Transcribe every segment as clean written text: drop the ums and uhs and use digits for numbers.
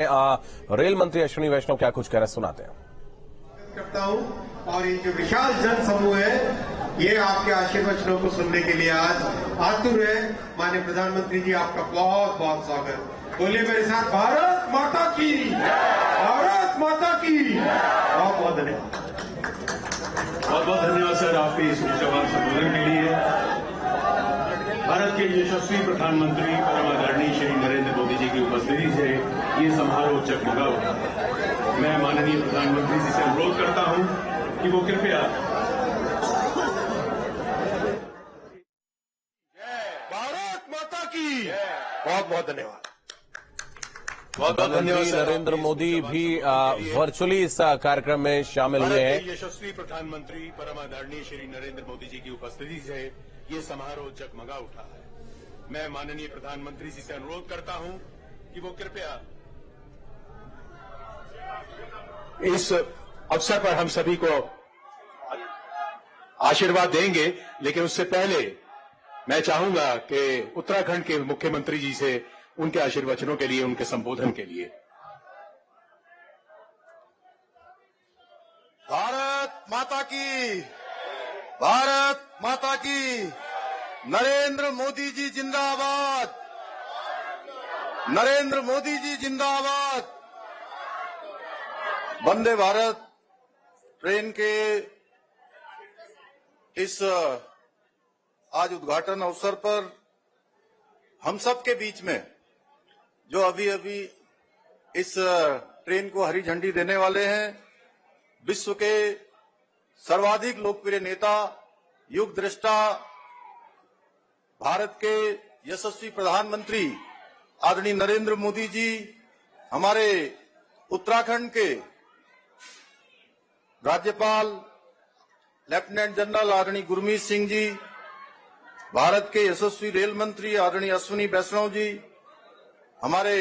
Rail मंत्री अश्विनी वैष्णव क्या कुछ कह रहे हैं, सुनाते हैं। करता हूं और ये जो विशाल जन समूह है ये आपके आशीर्वचनों को सुनने के लिए आज आतुर है। माननीय प्रधानमंत्री जी, आपका बहुत बहुत स्वागत। बोलिए मेरे साथ, भारत माता की, भारत माता की। बहुत बहुत धन्यवाद। बहुत बहुत धन्यवाद सर आपके इस ऊर्जावान संबोधन के लिए। भारत के यशस्वी प्रधानमंत्री परम आदरणीय श्री नरेंद्र मोदी जी की उपस्थिति से ये समारोह जगमगा उठा। मैं माननीय प्रधानमंत्री जी से अनुरोध करता हूं कि वो कृपया भारत माता की। बहुत बहुत धन्यवाद। बहुत बहुत धन्यवाद। नरेंद्र मोदी भी वर्चुअली इस कार्यक्रम में शामिल हुए हैं। यशस्वी प्रधानमंत्री परम आदरणीय श्री नरेंद्र मोदी जी की उपस्थिति से ये समारोह जगमगा उठा है। मैं माननीय प्रधानमंत्री जी से अनुरोध करता हूं कि वो कृपया इस अवसर पर हम सभी को आशीर्वाद देंगे, लेकिन उससे पहले मैं चाहूंगा कि उत्तराखंड के मुख्यमंत्री जी से उनके आशीर्वचनों के लिए, उनके संबोधन के लिए। भारत माता की, भारत माता की। नरेंद्र मोदी जी जिंदाबाद, नरेंद्र मोदी जी जिंदाबाद। वंदे भारत ट्रेन के इस आज उद्घाटन अवसर पर हम सब के बीच में जो अभी अभी इस ट्रेन को हरी झंडी देने वाले हैं, विश्व के सर्वाधिक लोकप्रिय नेता, युग दृष्टा, भारत के यशस्वी प्रधानमंत्री आदरणीय नरेंद्र मोदी जी, हमारे उत्तराखंड के राज्यपाल लेफ्टिनेंट जनरल आदरणीय गुरमीत सिंह जी, भारत के यशस्वी रेल मंत्री आदरणीय अश्विनी वैष्णव जी, हमारे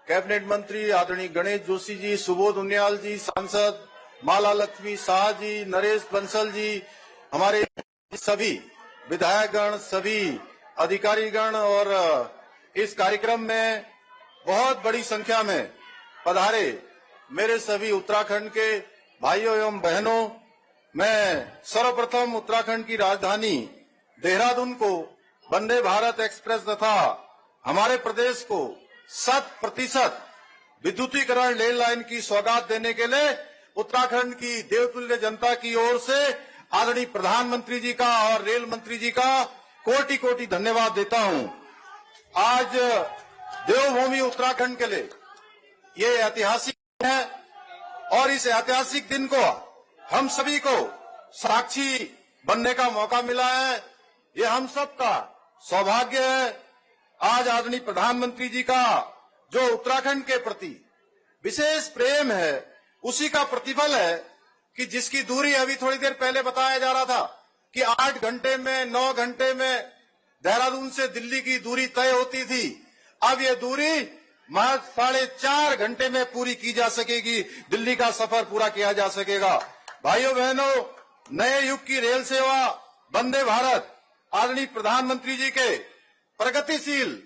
कैबिनेट मंत्री आदरणीय गणेश जोशी जी, सुबोध उनियाल जी, सांसद माला लक्ष्मी शाह जी, नरेश बंसल जी, हमारे सभी विधायकगण, सभी अधिकारीगण और इस कार्यक्रम में बहुत बड़ी संख्या में पधारे मेरे सभी उत्तराखंड के भाइयों एवं बहनों, मैं सर्वप्रथम उत्तराखंड की राजधानी देहरादून को वंदे भारत एक्सप्रेस तथा हमारे प्रदेश को 100% विद्युतीकरण रेल लाइन की सौगात देने के लिए उत्तराखंड की देवतुल्य जनता की ओर से आदरणीय प्रधानमंत्री जी का और रेल मंत्री जी का कोटि कोटि धन्यवाद देता हूं। आज देवभूमि उत्तराखंड के लिए ये ऐतिहासिक है और इस ऐतिहासिक दिन को हम सभी को साक्षी बनने का मौका मिला है। ये हम सब का सौभाग्य है। आज आदरणीय प्रधानमंत्री जी का जो उत्तराखंड के प्रति विशेष प्रेम है, उसी का प्रतिफल है कि जिसकी दूरी अभी थोड़ी देर पहले बताया जा रहा था कि 8 घंटे में, 9 घंटे में देहरादून से दिल्ली की दूरी तय होती थी, अब ये दूरी महज 4.5 घंटे में पूरी की जा सकेगी। दिल्ली का सफर पूरा किया जा सकेगा। भाइयों बहनों, नए युग की रेल सेवा वंदे भारत आदरणीय प्रधानमंत्री जी के प्रगतिशील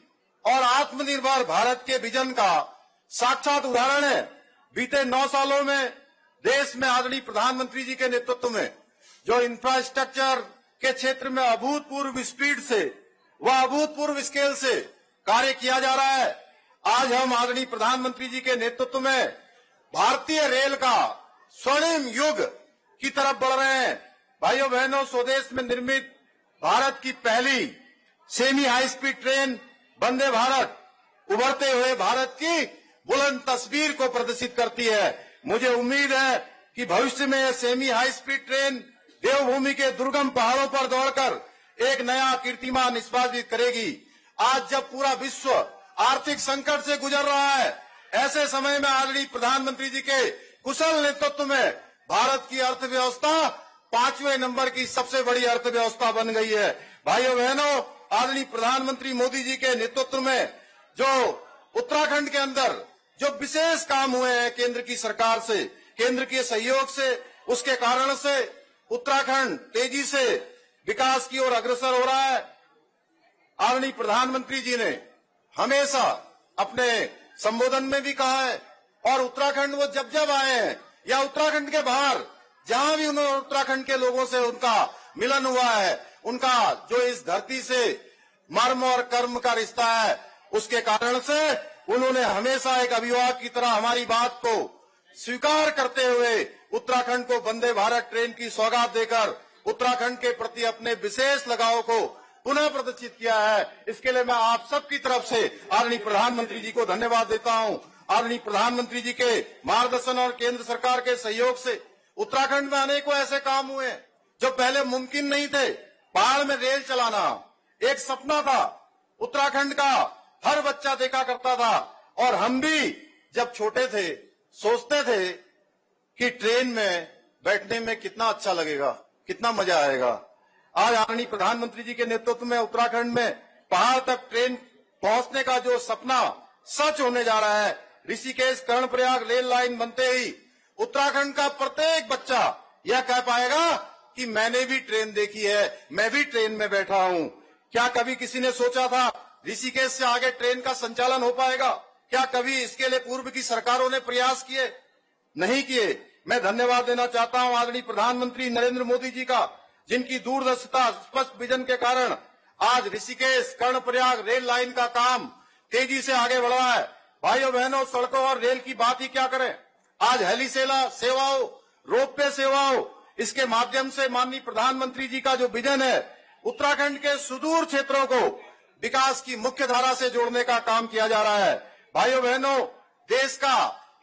और आत्मनिर्भर भारत के विजन का साक्षात उदाहरण है। बीते 9 सालों में देश में आदरणीय प्रधानमंत्री जी के नेतृत्व में जो इंफ्रास्ट्रक्चर के क्षेत्र में अभूतपूर्व स्पीड से व अभूतपूर्व स्केल से कार्य किया जा रहा है। आज हम आदरणीय प्रधानमंत्री जी के नेतृत्व में भारतीय रेल का स्वर्णिम युग की तरफ बढ़ रहे हैं। भाइयों बहनों, स्वदेश में निर्मित भारत की पहली semi high speed train Vande Bharat उभरते हुए भारत की बुलंद तस्वीर को प्रदर्शित करती है। मुझे उम्मीद है कि भविष्य में यह सेमी हाई स्पीड ट्रेन देवभूमि के दुर्गम पहाड़ों पर दौड़कर एक नया कीर्तिमान निष्पादित करेगी। आज जब पूरा विश्व आर्थिक संकट से गुजर रहा है, ऐसे समय में आदरणीय प्रधानमंत्री जी के कुशल नेतृत्व में भारत की अर्थव्यवस्था 5वें नंबर की सबसे बड़ी अर्थव्यवस्था बन गई है। भाइयों बहनों, आदरणीय प्रधानमंत्री मोदी जी के नेतृत्व में जो उत्तराखंड के अंदर जो विशेष काम हुए हैं केंद्र की सरकार से, केंद्र के सहयोग से, उसके कारण से उत्तराखंड तेजी से विकास की ओर अग्रसर हो रहा है। आदरणीय प्रधानमंत्री जी ने हमेशा अपने संबोधन में भी कहा है। और उत्तराखंड वो जब जब आए हैं या उत्तराखंड के बाहर जहां भी उन्होंने उत्तराखंड के लोगों से उनका मिलन हुआ है, उनका जो इस धरती से मर्म और कर्म का रिश्ता है, उसके कारण से उन्होंने हमेशा एक अभिभावक की तरह हमारी बात को स्वीकार करते हुए उत्तराखंड को वंदे भारत ट्रेन की सौगात देकर उत्तराखंड के प्रति अपने विशेष लगाव को पुनः प्रदर्शित किया है। इसके लिए मैं आप सबकी तरफ से आदरणीय प्रधानमंत्री जी को धन्यवाद देता हूं। आदरणीय प्रधानमंत्री जी के मार्गदर्शन और केंद्र सरकार के सहयोग से उत्तराखंड में अनेकों ऐसे काम हुए जो पहले मुमकिन नहीं थे। पहाड़ में रेल चलाना एक सपना था, उत्तराखंड का हर बच्चा देखा करता था, और हम भी जब छोटे थे सोचते थे कि ट्रेन में बैठने में कितना अच्छा लगेगा, कितना मजा आएगा। आज आदरणीय प्रधानमंत्री जी के नेतृत्व में उत्तराखंड में पहाड़ तक ट्रेन पहुंचने का जो सपना सच होने जा रहा है। ऋषिकेश कर्णप्रयाग रेल लाइन बनते ही उत्तराखंड का प्रत्येक बच्चा यह कह पाएगा कि मैंने भी ट्रेन देखी है, मैं भी ट्रेन में बैठा हूं। क्या कभी किसी ने सोचा था ऋषिकेश से आगे ट्रेन का संचालन हो पाएगा? क्या कभी इसके लिए पूर्व की सरकारों ने प्रयास किए? नहीं किए। मैं धन्यवाद देना चाहता हूं आदरणीय प्रधानमंत्री नरेंद्र मोदी जी का, जिनकी दूरदर्शिता स्पष्ट विजन के कारण आज ऋषिकेश कर्णप्रयाग रेल लाइन का काम तेजी से आगे बढ़ रहा है। भाइयों बहनों, सड़कों और रेल की बात ही क्या करें, आज हेली सेवाओं, रोपवे सेवाओं, इसके माध्यम से माननीय प्रधानमंत्री जी का जो विजन है, उत्तराखंड के सुदूर क्षेत्रों को विकास की मुख्य धारा से जोड़ने का काम किया जा रहा है। भाइयों बहनों, देश का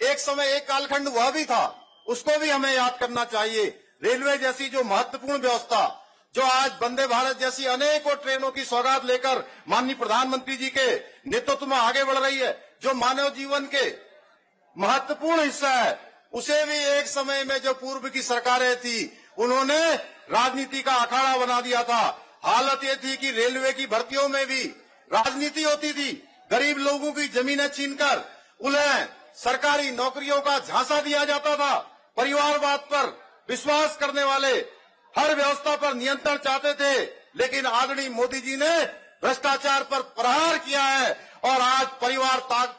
एक समय एक कालखंड वह भी था, उसको भी हमें याद करना चाहिए। रेलवे जैसी जो महत्वपूर्ण व्यवस्था, जो आज वंदे भारत जैसी अनेकों ट्रेनों की सौगात लेकर माननीय प्रधानमंत्री जी के नेतृत्व में आगे बढ़ रही है, जो मानव जीवन के महत्वपूर्ण हिस्सा है, उसे भी एक समय में जो पूर्व की सरकारें थी उन्होंने राजनीति का अखाड़ा बना दिया था। हालत ये थी कि रेलवे की भर्तियों में भी राजनीति होती थी। गरीब लोगों की जमीनें छीनकर उन्हें सरकारी नौकरियों का झांसा दिया जाता था। परिवारवाद पर विश्वास करने वाले हर व्यवस्था पर नियंत्रण चाहते थे, लेकिन आदरणीय मोदी जी ने भ्रष्टाचार पर प्रहार किया है और आज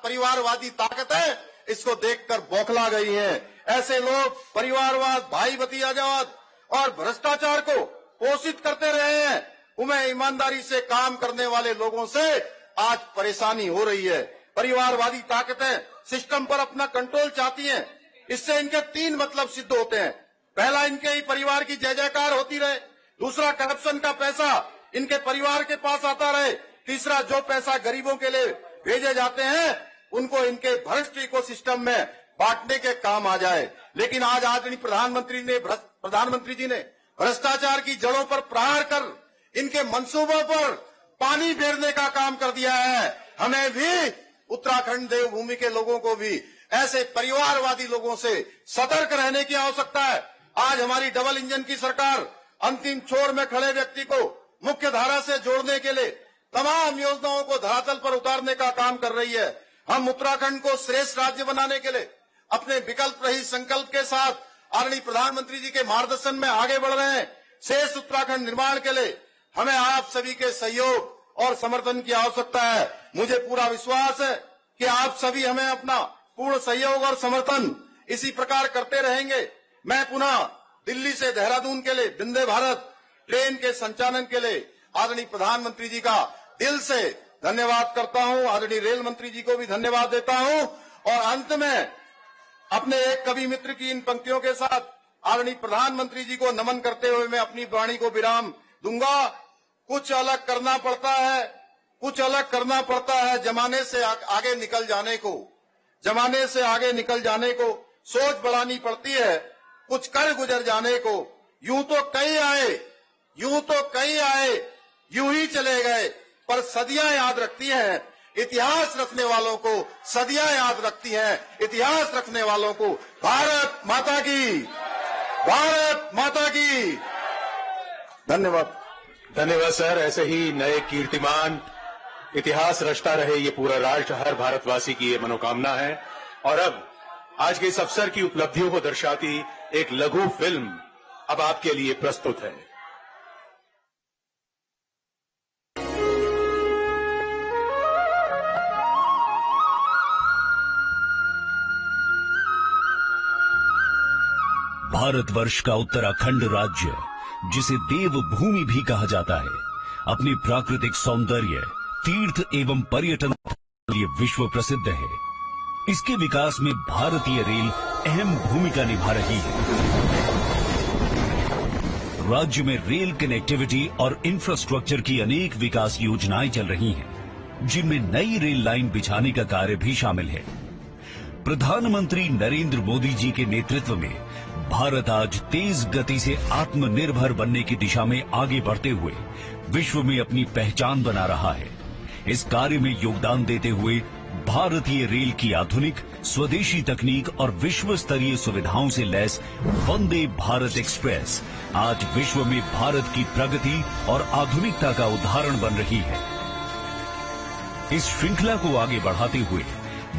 परिवारवादी ताकतें इसको देखकर बौखला गई हैं। ऐसे लोग परिवारवाद, भाई भतीजावाद और भ्रष्टाचार को पोषित करते रहे हैं। उन्हें ईमानदारी से काम करने वाले लोगों से आज परेशानी हो रही है। परिवारवादी ताकतें सिस्टम पर अपना कंट्रोल चाहती हैं। इससे इनके तीन मतलब सिद्ध होते हैं। पहला, इनके ही परिवार की जय जयकार होती रहे। दूसरा, करप्शन का पैसा इनके परिवार के पास आता रहे। तीसरा, जो पैसा गरीबों के लिए भेजे जाते हैं उनको इनके भ्रष्ट इकोसिस्टम में बांटने के काम आ जाए। लेकिन आज आदरणीय प्रधानमंत्री जी ने भ्रष्टाचार की जड़ों पर प्रहार कर इनके मंसूबों पर पानी फेरने का काम कर दिया है। हमें भी उत्तराखंड देवभूमि के लोगों को भी ऐसे परिवारवादी लोगों से सतर्क रहने की आवश्यकता है। आज हमारी डबल इंजन की सरकार अंतिम छोर में खड़े व्यक्ति को मुख्य धारा से जोड़ने के लिए तमाम योजनाओं को धरातल पर उतारने का काम कर रही है। हम उत्तराखंड को श्रेष्ठ राज्य बनाने के लिए अपने विकल्प रहित संकल्प के साथ आदरणीय प्रधानमंत्री जी के मार्गदर्शन में आगे बढ़ रहे हैं। शेष उत्तराखंड निर्माण के लिए हमें आप सभी के सहयोग और समर्थन की आवश्यकता है। मुझे पूरा विश्वास है कि आप सभी हमें अपना पूर्ण सहयोग और समर्थन इसी प्रकार करते रहेंगे। मैं पुनः दिल्ली से देहरादून के लिए वंदे भारत ट्रेन के संचालन के लिए आदरणीय प्रधानमंत्री जी का दिल से धन्यवाद करता हूं। आदरणीय रेल मंत्री जी को भी धन्यवाद देता हूं। और अंत में अपने एक कवि मित्र की इन पंक्तियों के साथ आदरणीय प्रधानमंत्री जी को नमन करते हुए मैं अपनी वाणी को विराम दूंगा। कुछ अलग करना पड़ता है, कुछ अलग करना पड़ता है जमाने से आगे निकल जाने को, जमाने से आगे निकल जाने को सोच बढ़ानी पड़ती है, कुछ कर गुजर जाने को। यूं तो कई आए, यूं तो कई आए, यूं ही चले गए, पर सदियां याद रखती हैं इतिहास रखने वालों को, सदियां याद रखती हैं इतिहास रखने वालों को। भारत माता की, भारत माता की। धन्यवाद। धन्यवाद सर। ऐसे ही नए कीर्तिमान इतिहास रचता रहे ये पूरा राष्ट्र, हर भारतवासी की ये मनोकामना है। और अब आज के इस अवसर की उपलब्धियों को दर्शाती एक लघु फिल्म अब आपके लिए प्रस्तुत है। भारतवर्ष का उत्तराखंड राज्य, जिसे देवभूमि भी कहा जाता है, अपने प्राकृतिक सौंदर्य, तीर्थ एवं पर्यटन के लिए विश्व प्रसिद्ध है। इसके विकास में भारतीय रेल अहम भूमिका निभा रही है। राज्य में रेल कनेक्टिविटी और इंफ्रास्ट्रक्चर की अनेक विकास योजनाएं चल रही हैं, जिनमें नई रेल लाइन बिछाने का कार्य भी शामिल है। प्रधानमंत्री नरेंद्र मोदी जी के नेतृत्व में भारत आज तेज गति से आत्मनिर्भर बनने की दिशा में आगे बढ़ते हुए विश्व में अपनी पहचान बना रहा है। इस कार्य में योगदान देते हुए भारतीय रेल की आधुनिक स्वदेशी तकनीक और विश्व स्तरीय सुविधाओं से लैस वंदे भारत एक्सप्रेस आज विश्व में भारत की प्रगति और आधुनिकता का उदाहरण बन रही है। इस श्रृंखला को आगे बढ़ाते हुए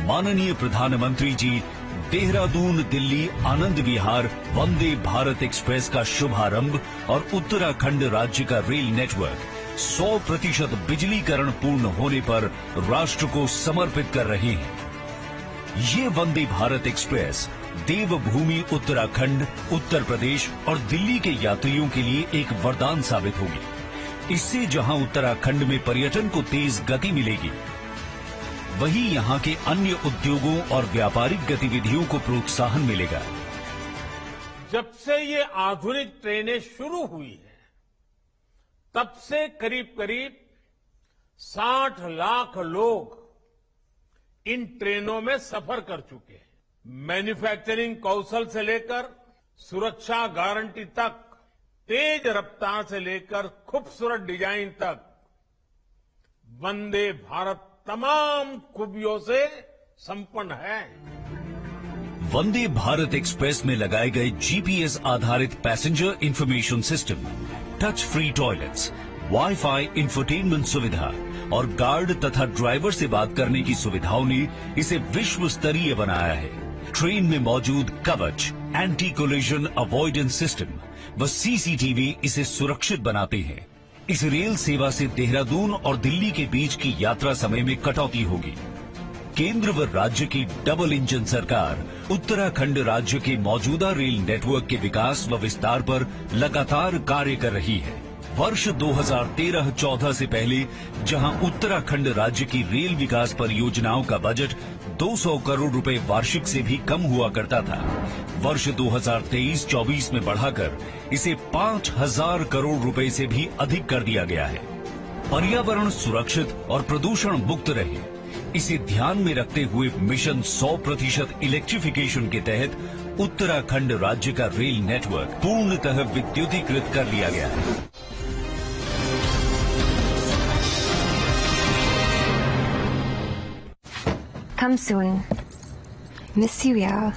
माननीय प्रधानमंत्री जी देहरादून दिल्ली आनंद विहार वंदे भारत एक्सप्रेस का शुभारंभ और उत्तराखंड राज्य का रेल नेटवर्क 100% बिजलीकरण पूर्ण होने पर राष्ट्र को समर्पित कर रहे हैं। ये वंदे भारत एक्सप्रेस देवभूमि उत्तराखंड, उत्तर प्रदेश और दिल्ली के यात्रियों के लिए एक वरदान साबित होगी। इससे जहां उत्तराखंड में पर्यटन को तेज गति मिलेगी, वहीं यहां के अन्य उद्योगों और व्यापारिक गतिविधियों को प्रोत्साहन मिलेगा। जब से ये आधुनिक ट्रेनें शुरू हुई है, तब से करीब करीब 60 लाख लोग इन ट्रेनों में सफर कर चुके हैं। मैन्युफैक्चरिंग कौशल से लेकर सुरक्षा गारंटी तक, तेज रफ्तार से लेकर खूबसूरत डिजाइन तक, वंदे भारत तमाम खूबियों से संपन्न है। वंदे भारत एक्सप्रेस में लगाए गए जीपीएस आधारित passenger information system, touch free toilets, wifi infotainment सुविधा और गार्ड तथा ड्राइवर से बात करने की सुविधाओं ने इसे विश्व स्तरीय बनाया है। ट्रेन में मौजूद कवच, एंटी कोलिजन अवॉइडेंस सिस्टम व सीसीटीवी इसे सुरक्षित बनाते हैं। इस रेल सेवा से देहरादून और दिल्ली के बीच की यात्रा समय में कटौती होगी। केंद्र व राज्य की डबल इंजन सरकार उत्तराखंड राज्य के मौजूदा रेल नेटवर्क के विकास व विस्तार पर लगातार कार्य कर रही है। वर्ष 2013-14 से पहले जहां उत्तराखंड राज्य की रेल विकास परियोजनाओं का बजट 200 करोड़ रुपए वार्षिक से भी कम हुआ करता था, वर्ष 2023-24 में बढ़ाकर इसे 5000 करोड़ रुपए से भी अधिक कर दिया गया है। पर्यावरण सुरक्षित और प्रदूषण मुक्त रहे, इसे ध्यान में रखते हुए मिशन 100% इलेक्ट्रिफिकेशन के तहत उत्तराखंड राज्य का रेल नेटवर्क पूर्णतः विद्युतीकृत कर लिया गया है। Come soon. Miss you, yeah.